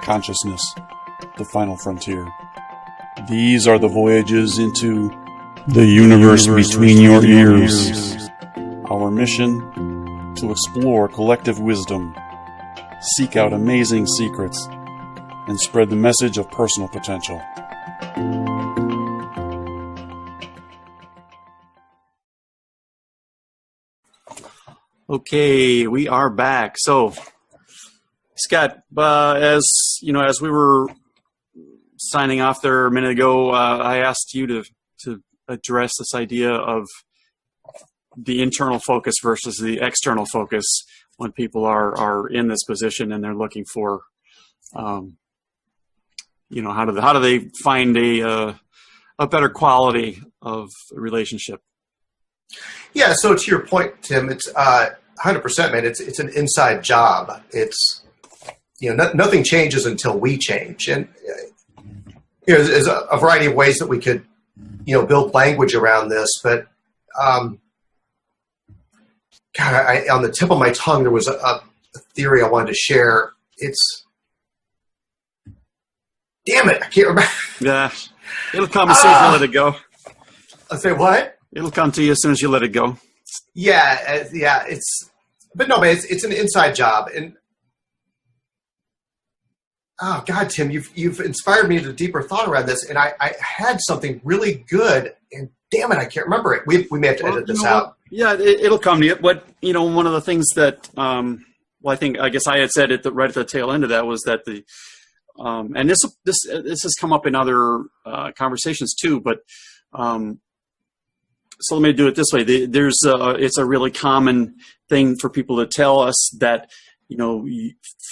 consciousness, the final frontier. These are the voyages into the universe between your ears. Our mission: to explore collective wisdom, seek out amazing secrets, and spread the message of personal potential. Okay, we are back. So, Scott, as you know, as we were signing off there a minute ago, I asked you to address this idea of the internal focus versus the external focus when people are in this position and they're looking for, how do they find a better quality of relationship? Yeah, so to your point, Tim, it's 100%, man. It's an inside job. It's nothing changes until we change, and there's a variety of ways that we could build language around this. But God, on the tip of my tongue, there was a theory I wanted to share. Damn it, I can't remember. Yeah, it'll come as soon as you let it go. I'll say what? It'll come to you as soon as you let it go. Yeah. But it's an inside job, and oh God, Tim, you've inspired me to deeper thought around this, and I had something really good, and damn it, I can't remember it. We may have to edit this out. Yeah, it'll come to you. But one of the things that I guess I had said right at the tail end of that was that and this has come up in other conversations too, but. So let me do it this way. It's a really common thing for people to tell us that,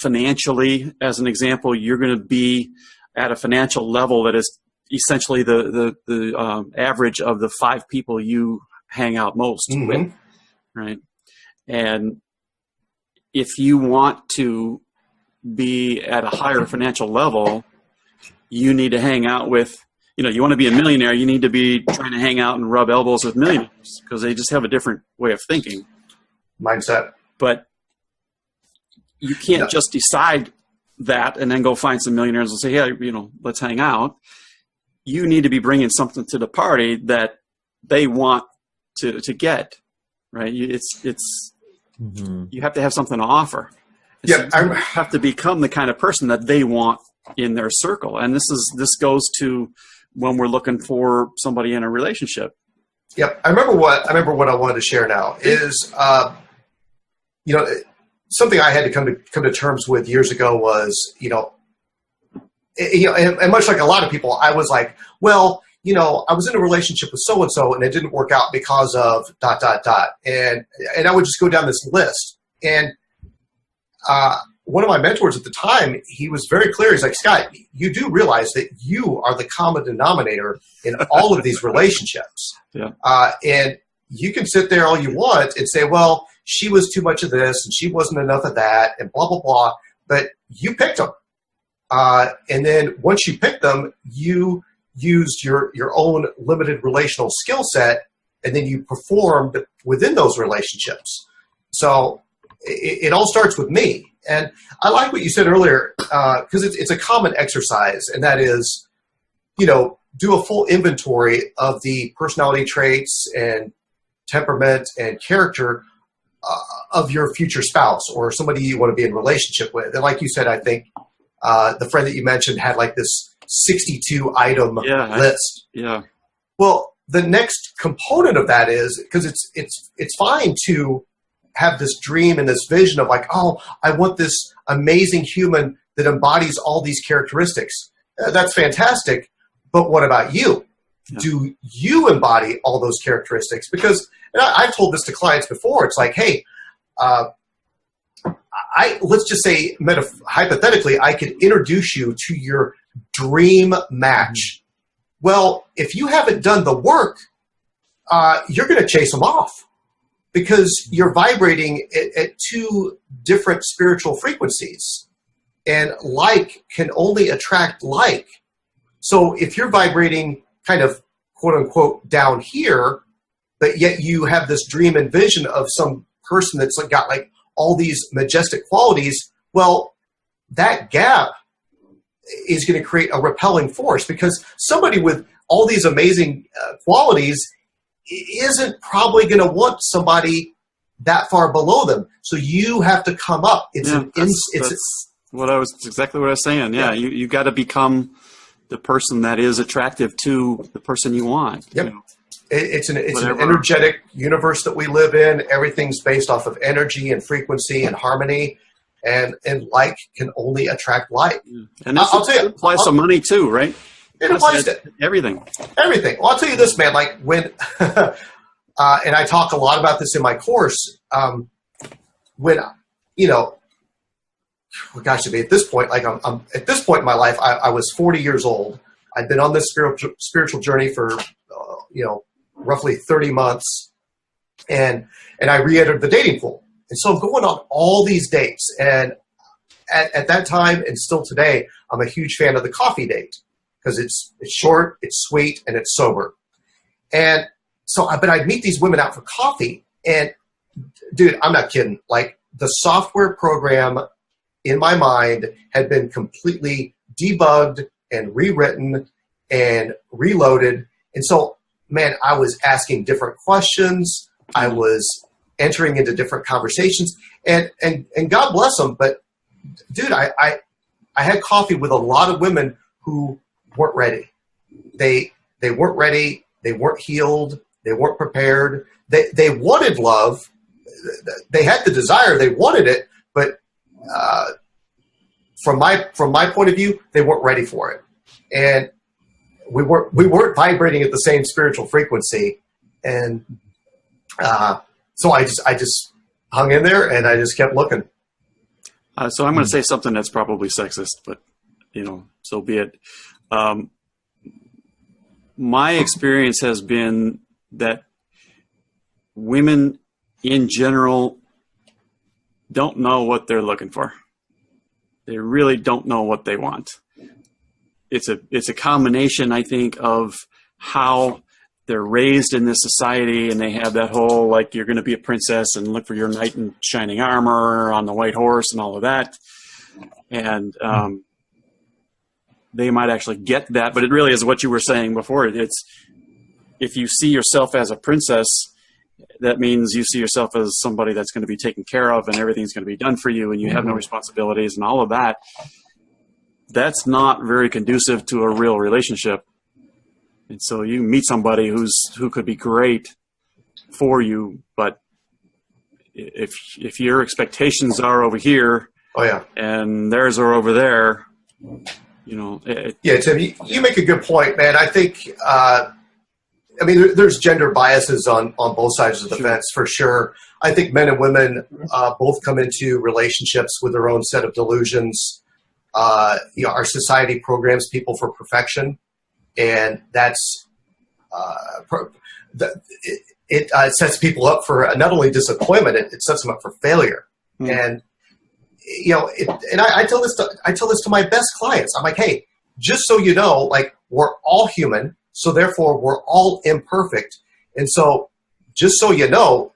financially, as an example, you're going to be at a financial level that is essentially the average of the 5 people you hang out most with, right? And if you want to be at a higher financial level, you need to hang out with. You want to be a millionaire, you need to be trying to hang out and rub elbows with millionaires because they just have a different way of thinking. Mindset. But you can't just decide that and then go find some millionaires and say, yeah, let's hang out. You need to be bringing something to the party that they want to get, right? You have to have something to offer. Yeah, so you have to become the kind of person that they want in their circle. And this goes to when we're looking for somebody in a relationship. Yep. I remember what I wanted to share now is, something I had to come to terms with years ago was, and much like a lot of people, I was like, well, I was in a relationship with so-and-so and it didn't work out because of ... And I would just go down this list. And, one of my mentors at the time, he was very clear. He's like, Scott, you do realize that you are the common denominator in all of these relationships. Yeah. And you can sit there all you want and say, well, she was too much of this and she wasn't enough of that and blah, blah, blah. But you picked them. And then once you picked them, you used your own limited relational skill set, and then you performed within those relationships. So it all starts with me. And I like what you said earlier, because it's a common exercise, and that is, do a full inventory of the personality traits and temperament and character of your future spouse or somebody you want to be in relationship with. And like you said, I think the friend that you mentioned had like this 62-item list. Yeah. Well, the next component of that is, because it's fine to have this dream and this vision of like, oh, I want this amazing human that embodies all these characteristics. That's fantastic. But what about you? Yeah. Do you embody all those characteristics? Because I've told this to clients before. It's like, hey, let's just say hypothetically, I could introduce you to your dream match. Well, if you haven't done the work, you're going to chase them off. Because you're vibrating at 2 different spiritual frequencies. And like can only attract like. So if you're vibrating kind of quote unquote down here, but yet you have this dream and vision of some person that's got like all these majestic qualities, well, that gap is going to create a repelling force, because somebody with all these amazing qualities isn't probably going to want somebody that far below them. So you have to come up. It's exactly what I was saying. Yeah, you got to become the person that is attractive to the person you want. Yep. You know, it's an energetic universe that we live in. Everything's based off of energy and frequency and harmony, and like can only attract like. And I'll tell you, it applies to money too, right? It applies to everything. Everything. Well, I'll tell you this, man. Like when, and I talk a lot about this in my course. When, you know, gosh, at this point, like I'm at this point in my life, I was 40 years old. I'd been on this spiritual journey for, roughly 30 months, and I re-entered the dating pool. And so I'm going on all these dates. And at that time, and still today, I'm a huge fan of the coffee date, because it's short, it's sweet, and it's sober. And so, but I'd meet these women out for coffee, and dude, I'm not kidding. Like, the software program in my mind had been completely debugged and rewritten and reloaded. And so, man, I was asking different questions. I was entering into different conversations, and God bless them. But dude, I had coffee with a lot of women who weren't ready. They weren't ready. They weren't healed. They weren't prepared. They wanted love. They had the desire. They wanted it, but from my point of view, they weren't ready for it, and we weren't vibrating at the same spiritual frequency. And so I just hung in there, and I just kept looking. So I'm going to say something that's probably sexist, but so be it. My experience has been that women in general don't know what they're looking for. They really don't know what they want. It's a combination, I think, of how they're raised in this society, and they have that whole, like, you're going to be a princess and look for your knight in shining armor on the white horse and all of that. And they might actually get that, but it really is what you were saying before. It's, if you see yourself as a princess, that means you see yourself as somebody that's going to be taken care of, and everything's going to be done for you, and you have no responsibilities and all of that. That's not very conducive to a real relationship. And so you meet somebody who could be great for you, but if your expectations are over here, and theirs are over there, Tim, you make a good point, man. I think, there's gender biases on both sides of the fence, for sure. I think men and women both come into relationships with their own set of delusions. Our society programs people for perfection, and that's it sets people up for not only disappointment, it sets them up for failure. And I tell this to my best clients. I'm like, hey, just so you know, like, we're all human, so therefore we're all imperfect. And so just so you know,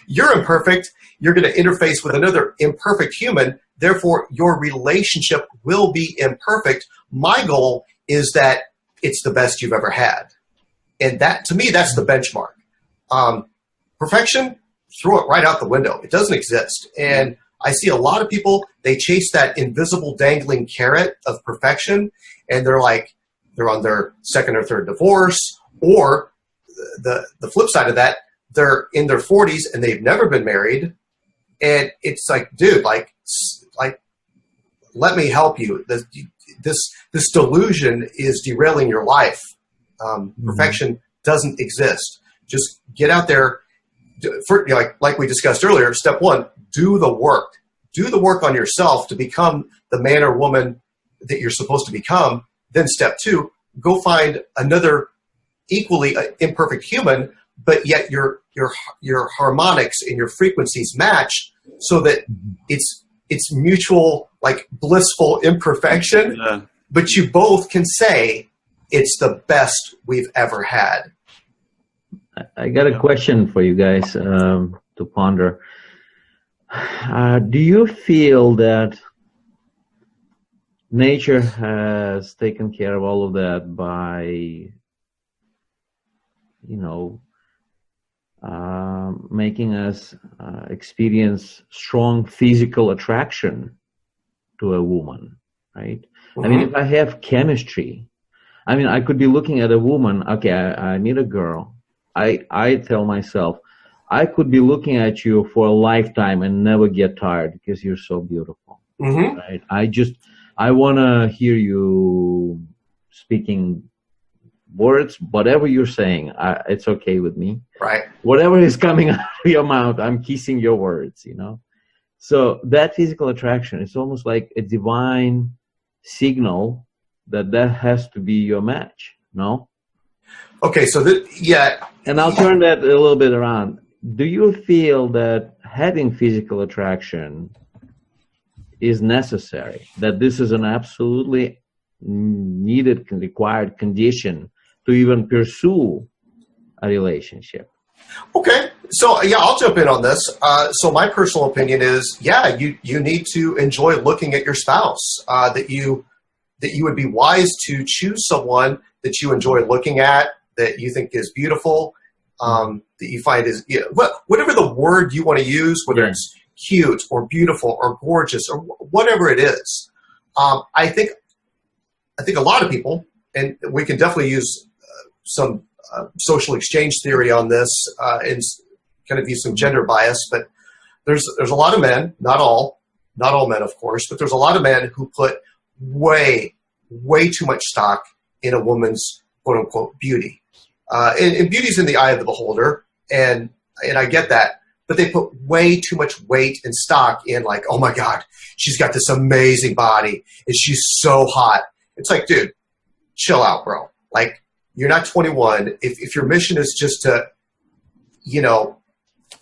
you're imperfect. You're going to interface with another imperfect human. Therefore, your relationship will be imperfect. My goal is that it's the best you've ever had. And that, to me, that's the benchmark. Perfection, throw it right out the window. It doesn't exist. And I see a lot of people, they chase that invisible dangling carrot of perfection, and they're on their second or third divorce, or the flip side of that, they're in their 40s and they've never been married. And it's like, dude, like let me help you. This delusion is derailing your life. Perfection doesn't exist. Just get out there. Like we discussed earlier, step one, do the work. Do the work on yourself to become the man or woman that you're supposed to become. Then step two, go find another equally imperfect human, but yet your harmonics and your frequencies match, so that it's mutual, like, blissful imperfection. Yeah. But you both can say it's the best we've ever had. I got a question for you guys to ponder. Do you feel that nature has taken care of all of that by, making us experience strong physical attraction to a woman, right? Mm-hmm. I mean, if I have chemistry, I could be looking at a woman. Okay, I meet a girl. I tell myself, I could be looking at you for a lifetime and never get tired because you're so beautiful. Mm-hmm. Right? I want to hear you speaking words, whatever you're saying, it's okay with me. Right. Whatever is coming out of your mouth, I'm kissing your words, So that physical attraction, it's almost like a divine signal that has to be your match, no? Okay, so yeah. And I'll turn that a little bit around. Do you feel that having physical attraction is necessary? That this is an absolutely needed, required condition to even pursue a relationship? Okay, so yeah, I'll jump in on this. So my personal opinion is, yeah, you need to enjoy looking at your spouse. That you would be wise to choose someone that you enjoy looking at, that you think is beautiful, that you find is whatever the word you want to use, whether it's cute or beautiful or gorgeous or whatever it is. I think a lot of people, and we can definitely use some social exchange theory on this and kind of use some gender bias, but there's a lot of men, not all men, of course, but there's a lot of men who put way too much stock in a woman's quote unquote beauty. And beauty's in the eye of the beholder, and I get that, but they put way too much weight and stock in, like, oh my God, she's got this amazing body and she's so hot. It's like, dude, chill out, bro. Like, you're not 21. If your mission is just to,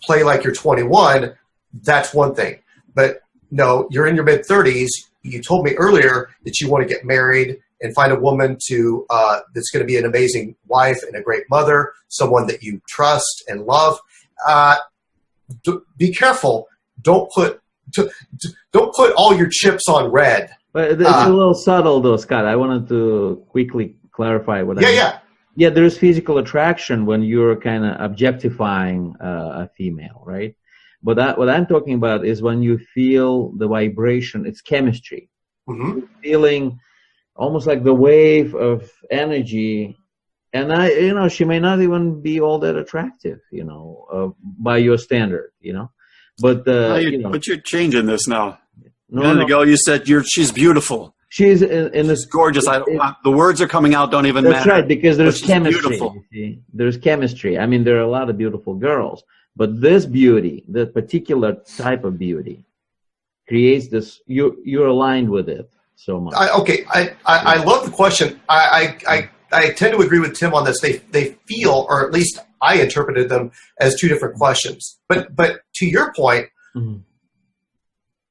play like you're 21, that's one thing. But no, you're in your mid-30s. You told me earlier that you want to get married and find a woman that's going to be an amazing wife and a great mother, someone that you trust and love. Be careful. Don't put all your chips on red. But it's a little subtle, though, Scott. I wanted to quickly clarify what I mean. Yeah, there's physical attraction when you're kind of objectifying a female, right? But what I'm talking about is when you feel the vibration, it's chemistry. Mm-hmm. Feeling almost like the wave of energy. And she may not even be all that attractive, by your standard, But but you're changing this now. No, a minute ago you said she's beautiful. She's in this gorgeous. The words are coming out don't even matter. That's right, because there's chemistry. Beautiful. You see? There's chemistry. There are a lot of beautiful girls, but this beauty, the particular type of beauty, creates this. You're aligned with it so much. I love the question. I tend to agree with Tim on this. They feel, or at least I interpreted them as two different questions. But to your point, mm-hmm.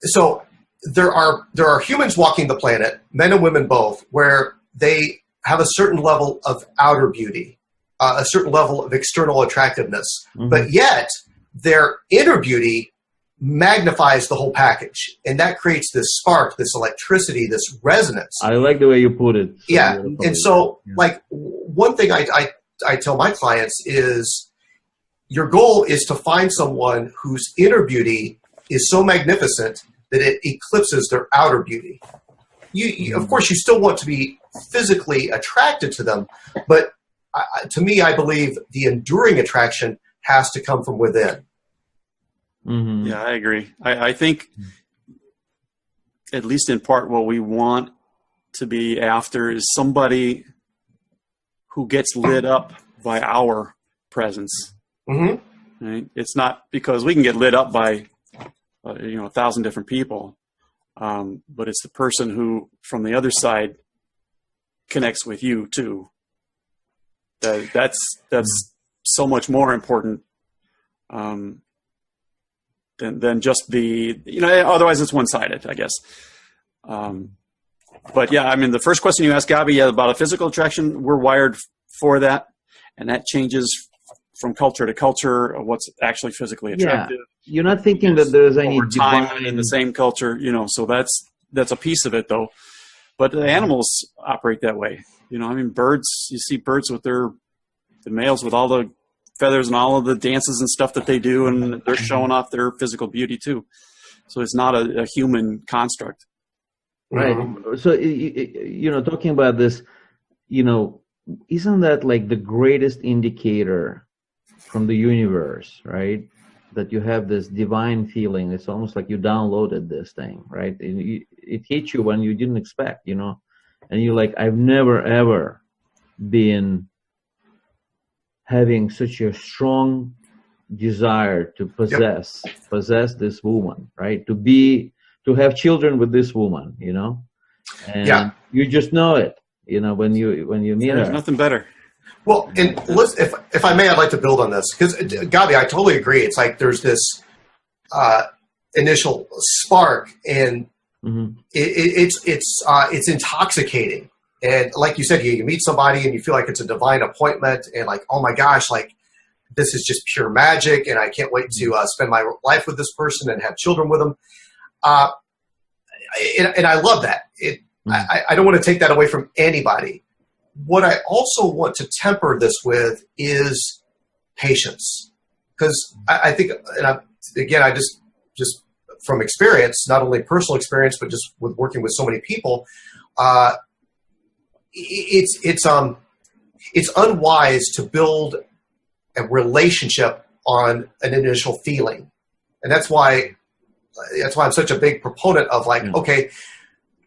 So there are humans walking the planet, men and women both, where they have a certain level of outer beauty, a certain level of external attractiveness, mm-hmm. but yet their inner beauty magnifies the whole package, and that creates this spark, this electricity, this resonance. I like the way you put it. And so, like, one thing I tell my clients is, your goal is to find someone whose inner beauty is so magnificent that it eclipses their outer beauty. You of course, you still want to be physically attracted to them, but to me, I believe the enduring attraction has to come from within. Mm-hmm. Yeah, I agree. I think, at least in part, what we want to be after is somebody who gets lit up by our presence. Mm-hmm. Right? It's not because we can get lit up by 1,000 different people, but it's the person who, from the other side, connects with you too. That's so much more important than just the, otherwise it's one-sided, I guess. But yeah, the first question you asked Gabi about a physical attraction, we're wired for that, and that changes from culture to culture of what's actually physically attractive. Yeah. You're not thinking that there's any over time in the same culture, so that's a piece of it, though. But the animals operate that way. You know, I mean, birds, you see birds with the males with all the feathers and all of the dances and stuff that they do, and they're showing off their physical beauty too. So it's not a human construct. Right. So, you know, talking about this, you know, isn't that like the greatest indicator from the universe, right? That you have this divine feeling. It's almost like you downloaded this thing, right? It hits you when you didn't expect, you know, and you're like, I've never, ever been having such a strong desire to possess this woman, right? To have children with this woman, you know, and you just know it, you know, when you meet her. There's nothing better. Well, and if I may, I'd like to build on this because, Gabi, I totally agree. It's like there's this initial spark, and it's intoxicating. And like you said, you meet somebody and you feel like it's a divine appointment, and like, oh my gosh, like this is just pure magic, and I can't wait to spend my life with this person and have children with them. And I love that. I don't want to take that away from anybody. What I also want to temper this with is patience, because I think, and I just from experience, not only personal experience, but just with working with so many people, it's unwise to build a relationship on an initial feeling, and that's why I'm such a big proponent of like, okay,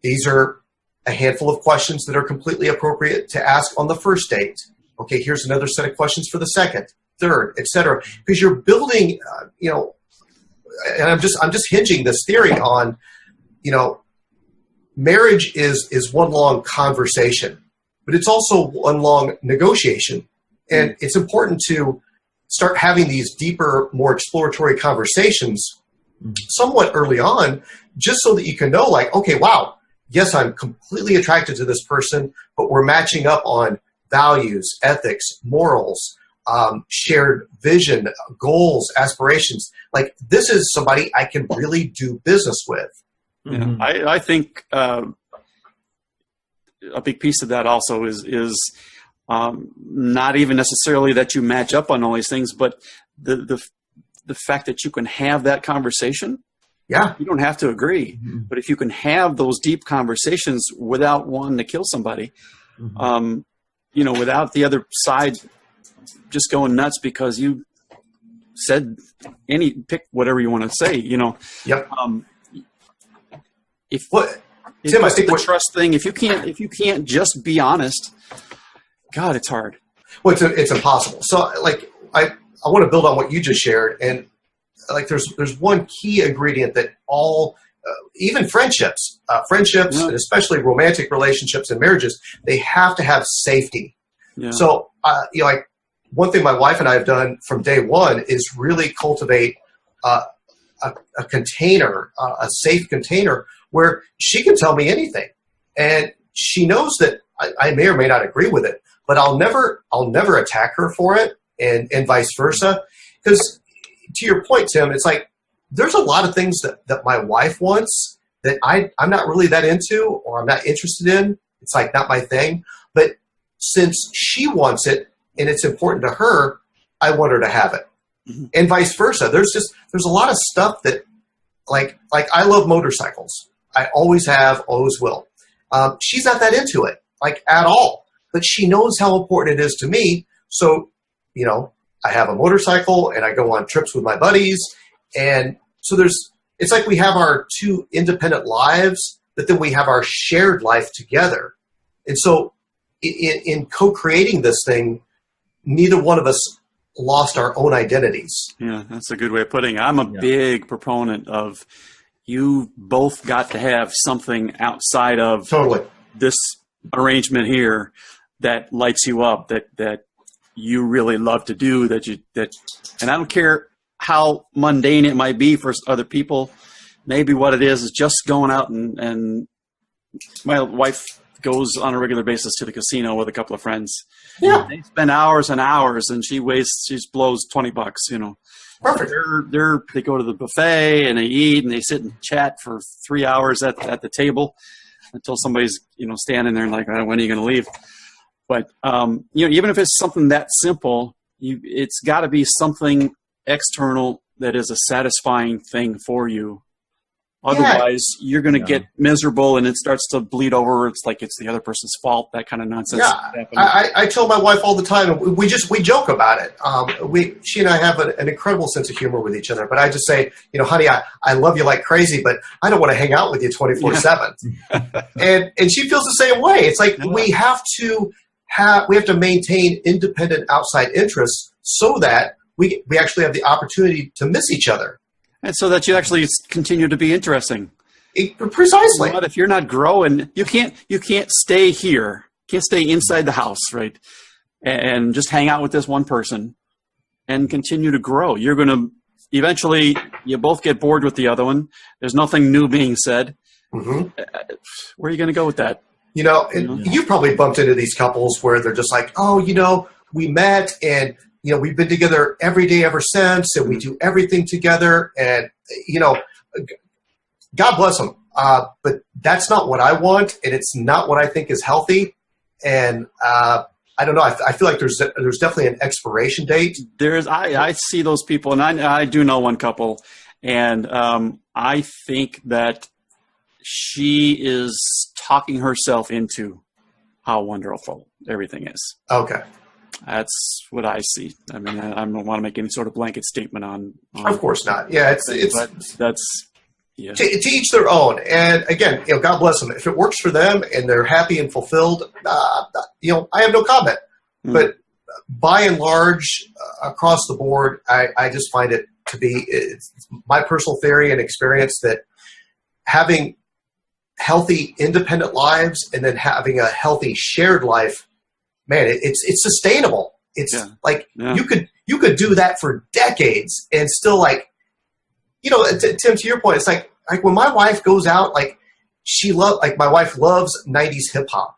these are a handful of questions that are completely appropriate to ask on the first date. Okay, here's another set of questions for the second, third, etc. Because you're building, you know, and I'm just hinging this theory on, you know, marriage is one long conversation, but it's also one long negotiation. And it's important to start having these deeper, more exploratory conversations somewhat early on, just so that you can know, like, okay, wow, yes, I'm completely attracted to this person, but we're matching up on values, ethics, morals, shared vision, goals, aspirations. Like, this is somebody I can really do business with. Yeah, I think a big piece of that also is not even necessarily that you match up on all these things, but the fact that you can have that conversation. Yeah. You don't have to agree, but if you can have those deep conversations without wanting to kill somebody, you know, without the other side just going nuts because you said pick whatever you want to say, you know. Yep. If Tim, I think the trust thing, if you can't just be honest, God, it's hard. Well, it's impossible. So, like, I want to build on what you just shared, and like, there's one key ingredient that all, even friendships, and especially romantic relationships and marriages, they have to have safety. Yeah. So, you know, like, one thing my wife and I have done from day one is really cultivate a container, a safe container where she can tell me anything, and she knows that I may or may not agree with it, but I'll never attack her for it, and vice versa. Because to your point, Tim, it's like there's a lot of things that my wife wants that I'm not really that into, or I'm not interested in. It's like not my thing. But since she wants it and it's important to her, I want her to have it. And vice versa. There's a lot of stuff that, like I love motorcycles. I always have, always will. She's not that into it, like, at all. But she knows how important it is to me. So, you know, I have a motorcycle and I go on trips with my buddies. And so it's like we have our two independent lives, but then we have our shared life together. And so in co-creating this thing, neither one of us lost our own identities. Yeah, that's a good way of putting it. I'm a big proponent of you both got to have something outside of this arrangement here that lights you up, that you really love to do, and I don't care how mundane it might be for other people. Maybe what it is just going out and my wife goes on a regular basis to the casino with a couple of friends. Yeah. They spend hours and hours, and she blows $20, you know. Perfect. They go to the buffet and they eat and they sit and chat for 3 hours at the table. until somebody's, standing there and like, when are you going to leave? But, even if it's something that simple, it's got to be something external that is a satisfying thing for you. Otherwise, you're going to get miserable, and it starts to bleed over. It's like it's the other person's fault, that kind of nonsense. Yeah, I tell my wife all the time, we joke about it. She and I have an incredible sense of humor with each other, but I just say, honey, I love you like crazy, but I don't want to hang out with you 24/7. And she feels the same way. It's like we have to maintain independent outside interests so that we actually have the opportunity to miss each other. And so that you actually continue to be interesting. Precisely. You know what? If you're not growing, you can't stay here. You can't stay inside the house, right? And just hang out with this one person and continue to grow. You're going to eventually, you both get bored with the other one. There's nothing new being said. Mm-hmm. Where are you going to go with that? You've probably bumped into these couples where they're just like, we met and we've been together every day ever since, and we do everything together, and God bless them. But that's not what I want, and it's not what I think is healthy. And I don't know. I feel like there's definitely an expiration date. I see those people, and I do know one couple, and I think that she is talking herself into how wonderful everything is. Okay. That's what I see. I mean, I don't want to make any sort of blanket statement on of course not. Yeah, that's to each their own. And again, God bless them. If it works for them and they're happy and fulfilled, I have no comment. Mm. But by and large, across the board, I just find it to be it's my personal theory and experience that having healthy independent lives and then having a healthy shared life, man, it's sustainable. It's you could do that for decades and still Tim, to your point, it's like when my wife goes out, my wife loves 90s hip hop.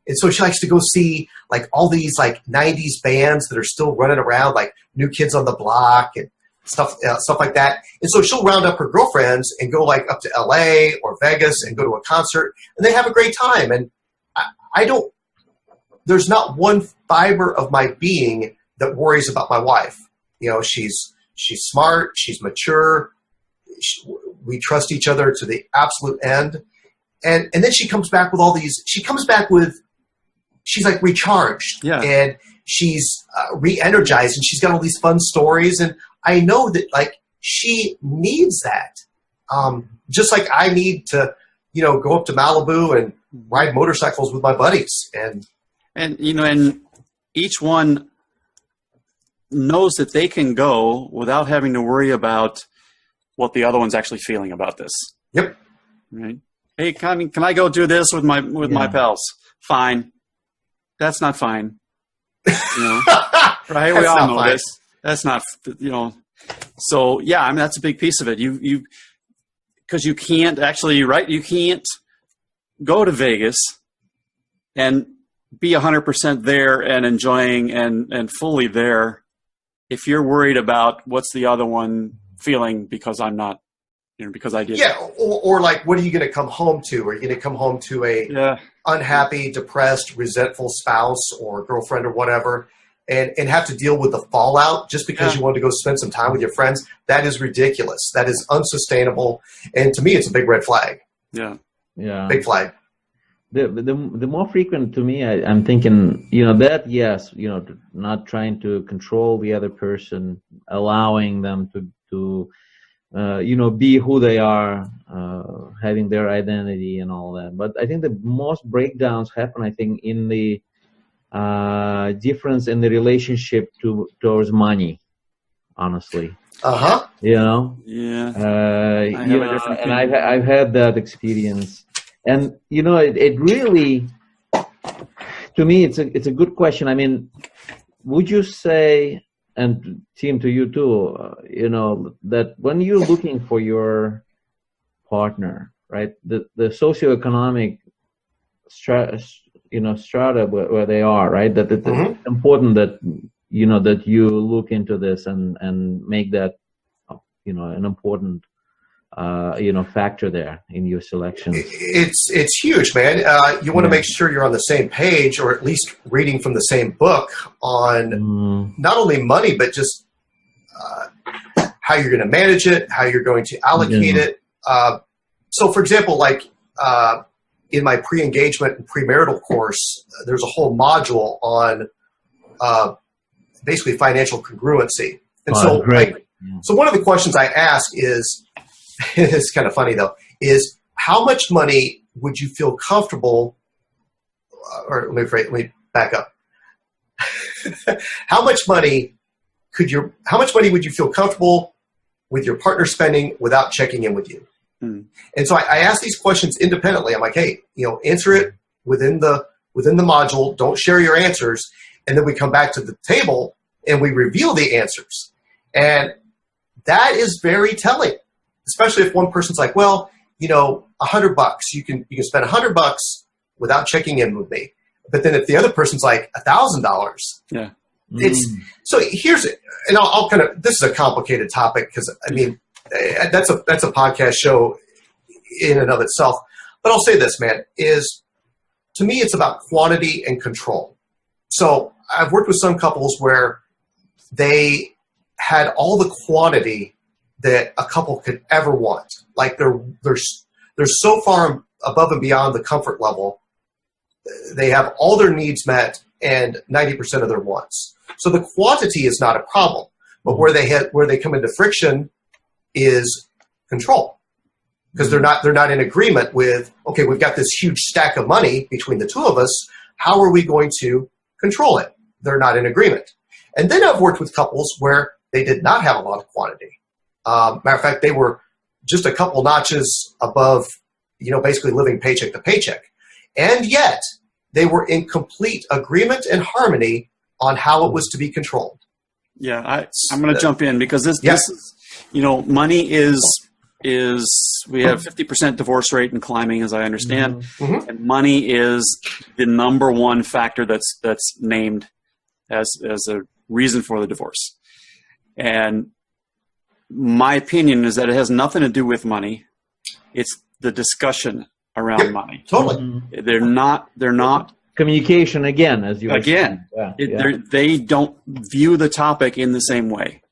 And so she likes to go see all these 90s bands that are still running around, like New Kids on the Block and stuff like that. And so she'll round up her girlfriends and go up to LA or Vegas and go to a concert, and they have a great time. And there's not one fiber of my being that worries about my wife. She's smart, she's mature, we trust each other to the absolute end. And then she comes back with she's recharged, and she's re-energized, and she's got all these fun stories. And I know that she needs that. Just like I need to, go up to Malibu and ride motorcycles with my buddies. And each one knows that they can go without having to worry about what the other one's actually feeling about this. Yep. Right. Hey, can I go do this with my pals? Fine. That's not fine. Right? We all know this. That's not, So yeah, that's a big piece of it. Because you can't actually, right? You can't go to Vegas and be 100% there and enjoying and fully there if you're worried about what's the other one feeling because I'm not, because I did. Yeah, or what are you going to come home to? Are you going to come home to a unhappy, depressed, resentful spouse or girlfriend or whatever and have to deal with the fallout just because you want to go spend some time with your friends? That is ridiculous. That is unsustainable. And to me, it's a big red flag. Yeah. Yeah. Big flag. The more frequent to me, I'm thinking, that yes, not trying to control the other person, allowing them to be who they are, having their identity and all that. But I think the most breakdowns happen, in the difference in the relationship towards money, honestly. Uh-huh. Yeah. And I've had that experience. And, it really, to me, it's a good question. I mean, would you say, and Tim, to you too, that when you're looking for your partner, right, the socioeconomic strata where they are, right, that it's important that, that you look into this and make that, an important factor there in your selection? It's huge, man. You want to make sure you're on the same page, or at least reading from the same book on not only money, but just how you're going to manage it, how you're going to allocate it. So, for example, like in my pre-engagement and premarital course, there's a whole module on basically financial congruency. And so one of the questions I ask is, it's kind of funny though, is how much money would you feel comfortable, or let me back up. How much money would you feel comfortable with your partner spending without checking in with you? And so I ask these questions independently. I'm like, hey, answer it within the module. Don't share your answers. And then we come back to the table and we reveal the answers. And that is very telling, especially if one person's like, well, $100, you can spend $100 without checking in with me. But then if the other person's like $1,000, so here's it. And I'll kind of, this is a complicated topic because that's a podcast show in and of itself. But I'll say this, man, is to me, it's about quantity and control. So I've worked with some couples where they had all the quantity that a couple could ever want. Like they're so far above and beyond the comfort level. They have all their needs met and 90% of their wants. So the quantity is not a problem, but where they come into friction is control, because they're not in agreement with, okay, we've got this huge stack of money between the two of us. How are we going to control it? They're not in agreement. And then I've worked with couples where they did not have a lot of quantity. Matter of fact, they were just a couple notches above, basically living paycheck to paycheck. And yet they were in complete agreement and harmony on how it was to be controlled. Yeah, I'm going to jump in because this is, money is we have 50% divorce rate and climbing, as I understand, and money is the number one factor that's named as a reason for the divorce. And my opinion is that it has nothing to do with money. It's the discussion around money. Totally. They're not communication again, as you they don't view the topic in the same way.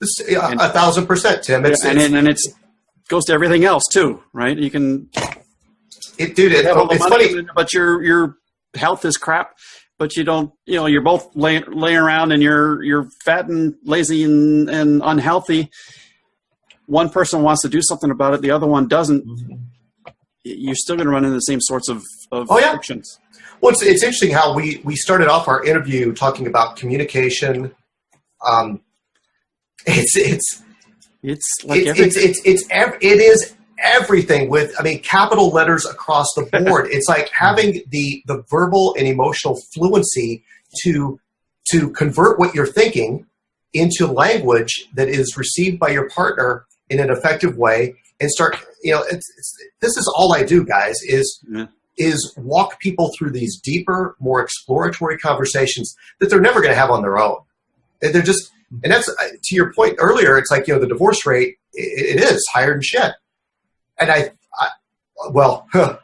1,000%, Tim. It goes to everything else too, right? You can. It's funny, but your health is crap. But you don't. You're both laying around and you're fat and lazy and unhealthy. One person wants to do something about it, the other one doesn't. You're still going to run into the same sorts of frictions. Well, it's interesting how we started off our interview talking about communication. It is everything with, capital letters across the board. It's like having the verbal and emotional fluency to convert what you're thinking into language that is received by your partner in an effective way, and start, this is all I do, guys, is walk people through these deeper, more exploratory conversations that they're never going to have on their own. And that's, to your point earlier, it's like, the divorce rate, it is higher than shit. And I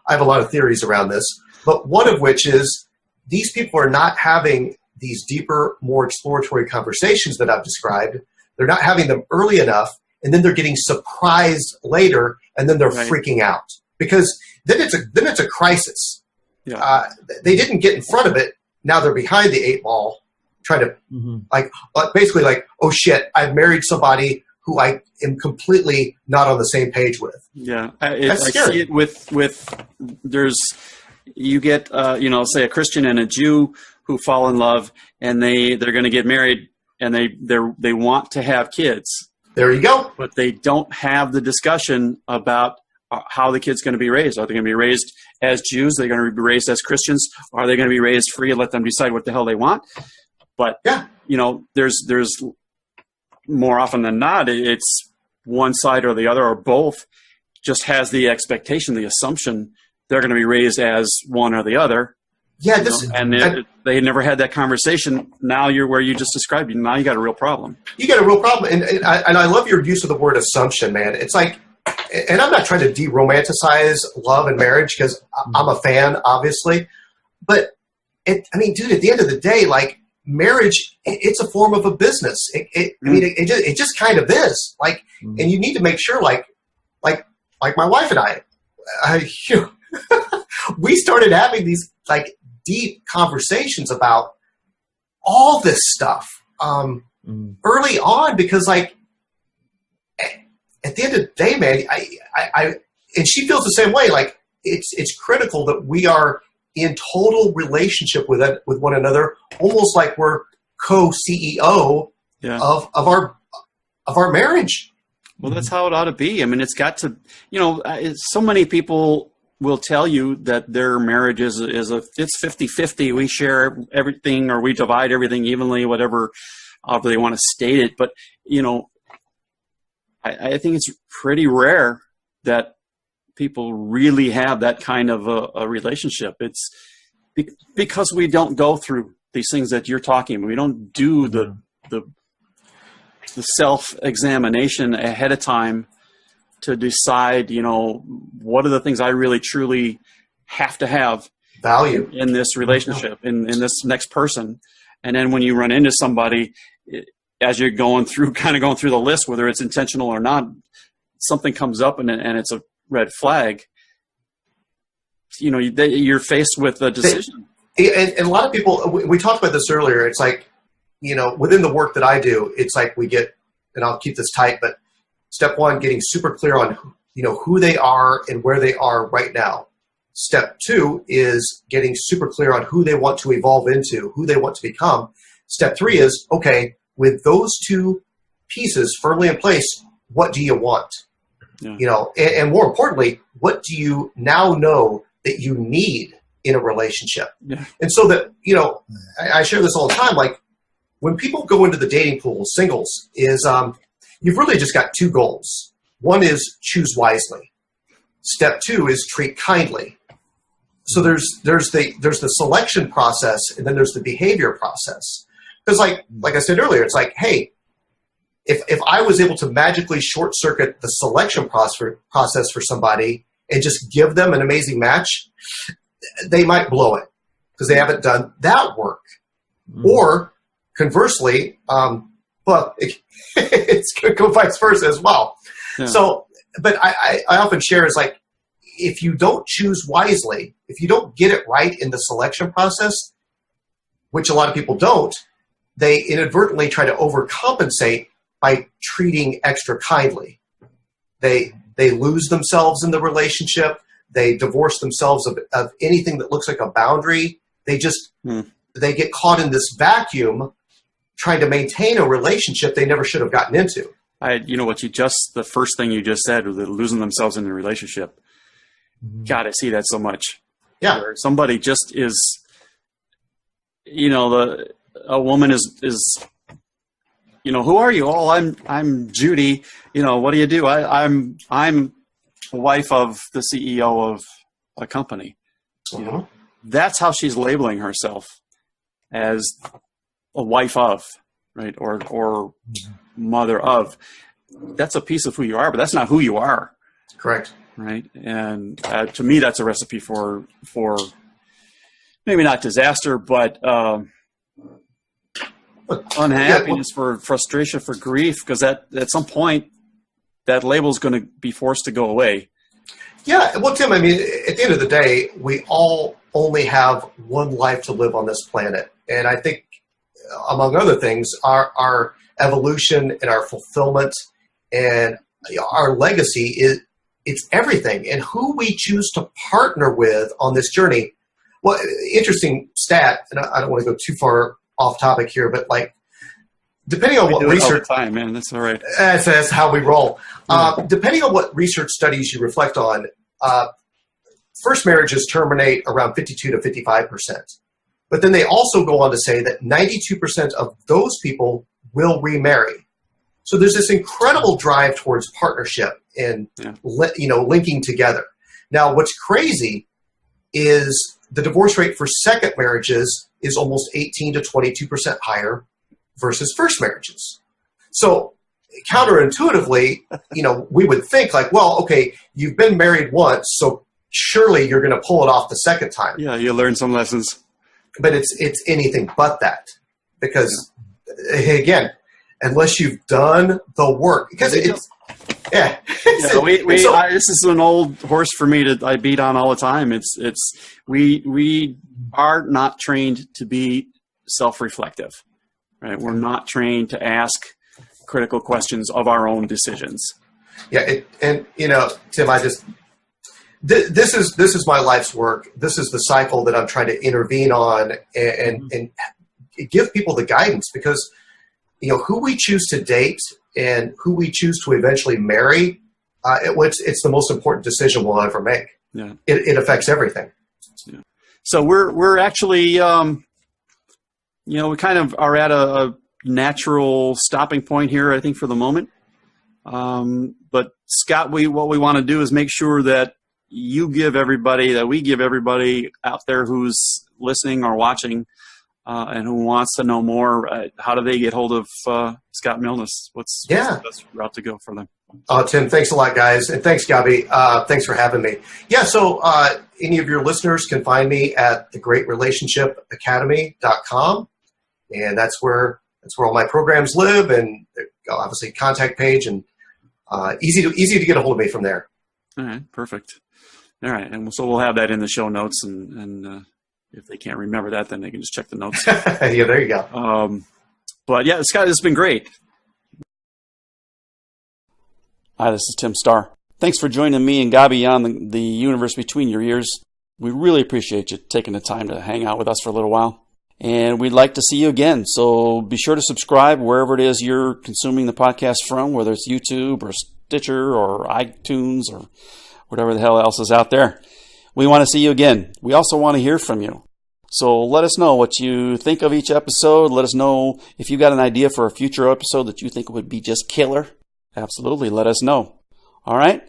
have a lot of theories around this, but one of which is these people are not having these deeper, more exploratory conversations that I've described. They're not having them early enough, and then they're getting surprised later, and then they're freaking out, because then it's a crisis. Yeah. They didn't get in front of it. Now they're behind the 8 ball, trying to basically oh shit, I've married somebody who I am completely not on the same page with. Yeah, I see it with you get say a Christian and a Jew who fall in love, and they're going to get married, and they want to have kids. There you go. But they don't have the discussion about how the kid's going to be raised. Are they going to be raised as Jews? Are they going to be raised as Christians? Are they going to be raised free and let them decide what the hell they want? But there's more often than not, it's one side or the other or both just has the expectation, the assumption they're going to be raised as one or the other. Yeah, they never had that conversation. Now you're where you just described. Now you got a real problem. You got a real problem, and I love your use of the word assumption, man. It's like and I'm not trying to de-romanticize love and marriage because I'm a fan, obviously. But, dude, at the end of the day, like, marriage, it's a form of a business. It just kind of is. Like, and you need to make sure, like my wife and I we started having these, like, deep conversations about all this stuff early on because, like, at the end of the day, man, I and she feels the same way. Like, it's critical that we are in total relationship with one another, almost like we're co-CEO of our marriage. Well, that's how it ought to be. I mean, it's got to, so many people will tell you that their marriage it's 50-50. We share everything, or we divide everything evenly, however they want to state it. But, I think it's pretty rare that people really have that kind of a relationship. It's because we don't go through these things that you're talking about. We don't do the self-examination ahead of time to decide, what are the things I really truly have to have value in this relationship, in this next person. And then when you run into somebody, as you're going through the list, whether it's intentional or not, something comes up and it's a red flag. You're faced with a decision. And a lot of people, we talked about this earlier. It's like, within the work that I do, it's like we get, and I'll keep this tight, but step one, getting super clear on, who they are and where they are right now. Step two is getting super clear on who they want to evolve into, who they want to become. Step three is, okay, with those two pieces firmly in place, what do you want? Yeah. And more importantly, what do you now know that you need in a relationship? Yeah. And so that, I share this all the time, like, when people go into the dating pool, singles, is you've really just got two goals. One is choose wisely. Step two is treat kindly. So there's the selection process, and then there's the behavior process. Because like I said earlier, it's like, hey, if I was able to magically short circuit the selection process for somebody and just give them an amazing match, they might blow it because they haven't done that work. Or conversely, it's going to go vice versa as well. Yeah. So, but I often share is like, if you don't choose wisely, if you don't get it right in the selection process, which a lot of people don't, they inadvertently try to overcompensate by treating extra kindly. They lose themselves in the relationship. They divorce themselves of anything that looks like a boundary. They just they get caught in this vacuum trying to maintain a relationship they never should have gotten into. The first thing you just said was losing themselves in the relationship. God, I see that so much. Yeah. Where somebody just is, a woman is, who are you? Oh, I'm Judy. What do you do? I'm the wife of the CEO of a company. Uh-huh. That's how she's labeling herself, as a wife of, right? Or mother of. That's a piece of who you are, but that's not who you are. Correct. Right. And to me, that's a recipe for maybe not disaster, but unhappiness, for frustration, for grief, because at some point that label is going to be forced to go away. Yeah. Well, Tim, at the end of the day, we all only have one life to live on this planet. And I think, among other things, our evolution and our fulfillment and our legacy it's everything. And who we choose to partner with on this journey. Well, interesting stat, and I don't want to go too far off topic here, but like, depending on what research, all the time, man, that's all right. That's how we roll. Depending on what research studies you reflect on, first marriages terminate around 52 to 55%. But then they also go on to say that 92% of those people will remarry. So there's this incredible drive towards partnership and linking together. Now, what's crazy is the divorce rate for second marriages is almost 18 to 22% higher versus first marriages. So counterintuitively, we would think like, well, okay, you've been married once, so surely you're going to pull it off the second time. Yeah, you learn some lessons. But it's anything but that, because again, unless you've done the work, because it's this is an old horse for me I beat on all the time. We are not trained to be self-reflective, right? We're not trained to ask critical questions of our own decisions. Yeah, Tim, this is my life's work. This is the cycle that I'm trying to intervene on and give people the guidance, because who we choose to date and who we choose to eventually marry, it's the most important decision we'll ever make. Yeah, it affects everything. Yeah. So we're actually we kind of are at a natural stopping point here, I think, for the moment. But Scott, what we want to do is make sure that we give everybody out there who's listening or watching and who wants to know more, how do they get hold of Scott Milnes? What's the best route to go for them? Tim, thanks a lot, guys. And thanks, Gabi. Thanks for having me. Yeah, so any of your listeners can find me at thegreatrelationshipacademy.com. And that's where all my programs live, and obviously contact page, and easy to get a hold of me from there. All right, perfect. All right, and so we'll have that in the show notes, and if they can't remember that, then they can just check the notes. Yeah, there you go. But yeah, Scott, it's been great. Hi, this is Tim Starr. Thanks for joining me and Gabi on the universe between your ears. We really appreciate you taking the time to hang out with us for a little while. And we'd like to see you again. So be sure to subscribe wherever it is you're consuming the podcast from, whether it's YouTube or Stitcher or iTunes or whatever the hell else is out there. We want to see you again. We also want to hear from you. So let us know what you think of each episode. Let us know if you got an idea for a future episode that you think would be just killer. Absolutely, let us know. All right?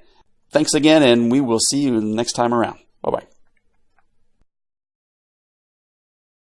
Thanks again, and we will see you next time around. Bye-bye.